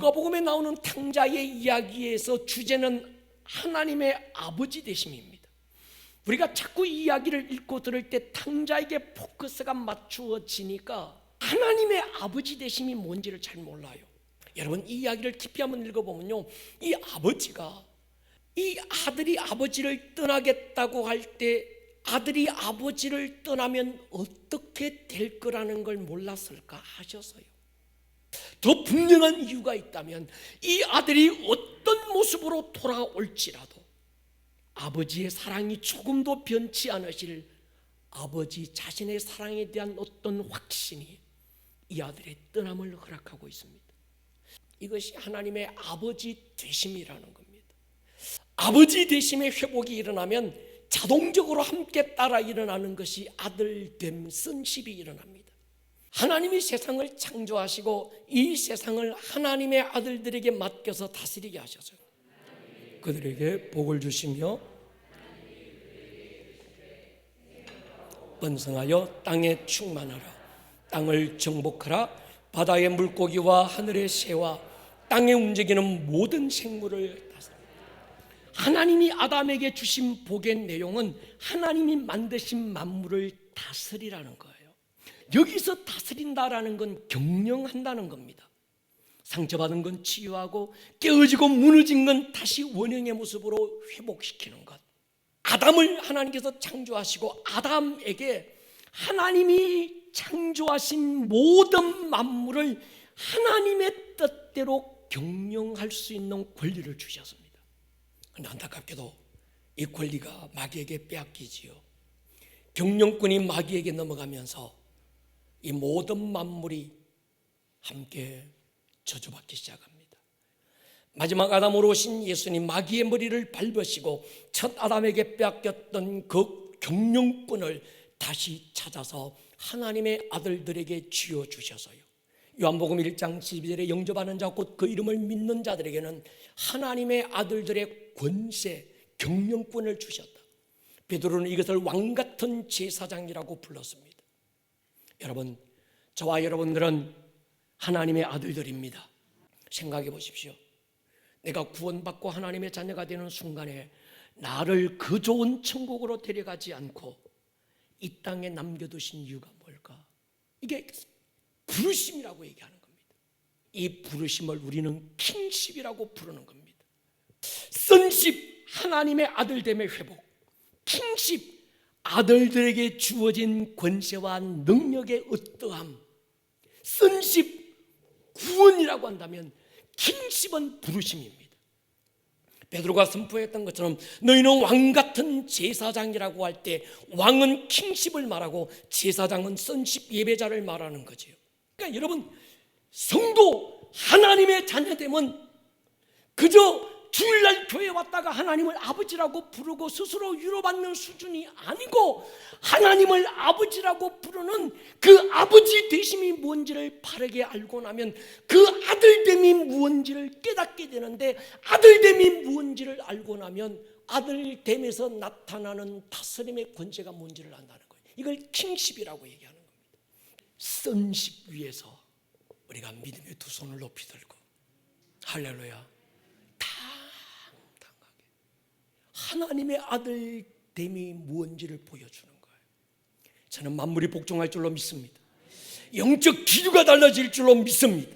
누가복음에 나오는 탕자의 이야기에서 주제는 하나님의 아버지 되심입니다. 우리가 자꾸 이 이야기를 읽고 들을 때 탕자에게 포커스가 맞추어지니까 하나님의 아버지 되심이 뭔지를 잘 몰라요. 여러분, 이 이야기를 깊이 한번 읽어보면요, 이 아버지가 이 아들이 아버지를 떠나겠다고 할 때 아들이 아버지를 떠나면 어떻게 될 거라는 걸 몰랐을까 하셔서요. 더 분명한 이유가 있다면 이 아들이 어떤 모습으로 돌아올지라도 아버지의 사랑이 조금도 변치 않으실 아버지 자신의 사랑에 대한 어떤 확신이 이 아들의 떠남을 허락하고 있습니다. 이것이 하나님의 아버지 되심이라는 겁니다. 아버지 되심의 회복이 일어나면 자동적으로 함께 따라 일어나는 것이 아들됨, sonship이 일어납니다. 하나님이 세상을 창조하시고 이 세상을 하나님의 아들들에게 맡겨서 다스리게 하셔서 그들에게 복을 주시며 번성하여 땅에 충만하라. 땅을 정복하라. 바다의 물고기와 하늘의 새와 땅에 움직이는 모든 생물을 다스리라. 하나님이 아담에게 주신 복의 내용은 하나님이 만드신 만물을 다스리라는 거예요. 여기서 다스린다라는 건 경영한다는 겁니다. 상처받은 건 치유하고 깨어지고 무너진 건 다시 원형의 모습으로 회복시키는 것. 아담을 하나님께서 창조하시고 아담에게 하나님이 창조하신 모든 만물을 하나님의 뜻대로 경영할 수 있는 권리를 주셨습니다. 그런데 안타깝게도 이 권리가 마귀에게 빼앗기지요. 경영권이 마귀에게 넘어가면서 이 모든 만물이 함께 저주받기 시작합니다. 마지막 아담으로 오신 예수님, 마귀의 머리를 밟으시고 첫 아담에게 빼앗겼던 그 경영권을 다시 찾아서 하나님의 아들들에게 쥐어주셔서요, 요한복음 1장 12절에 영접하는 자 곧 그 이름을 믿는 자들에게는 하나님의 아들들의 권세, 경영권을 주셨다. 베드로는 이것을 왕같은 제사장이라고 불렀습니다. 여러분, 저와 여러분들은 하나님의 아들들입니다. 생각해 보십시오. 내가 구원받고 하나님의 자녀가 되는 순간에 나를 그 좋은 천국으로 데려가지 않고 이 땅에 남겨두신 이유가 뭘까? 이게 부르심이라고 얘기하는 겁니다. 이 부르심을 우리는 킹십이라고 부르는 겁니다. sonship, 하나님의 아들됨의 회복. 킹십, 아들들에게 주어진 권세와 능력의 어떠함. sonship, 구원이라고 한다면 킹십은 부르심입니다. 베드로가 선포했던 것처럼 너희는 왕같은 제사장이라고 할 때 왕은 킹십을 말하고 제사장은 sonship, 예배자를 말하는 거죠. 그러니까 여러분, 성도 하나님의 자녀됨은 그저 주일날 교회 왔다가 하나님을 아버지라고 부르고 스스로 위로받는 수준이 아니고 하나님을 아버지라고 부르는 그 아버지 되심이 뭔지를 바르게 알고 나면 그 아들됨이 무엇인지를 깨닫게 되는데, 아들됨이 무엇인지를 알고 나면 아들됨에서 나타나는 다스림의 권세가 뭔지를 안다는 거예요. 이걸 킹십이라고 얘기하는 겁니다. sonship 위에서 우리가 믿음의 두 손을 높이 들고 할렐루야, 하나님의 아들됨이 무엇인지를 보여주는 거예요. 저는 만물이 복종할 줄로 믿습니다. 영적 기류가 달라질 줄로 믿습니다.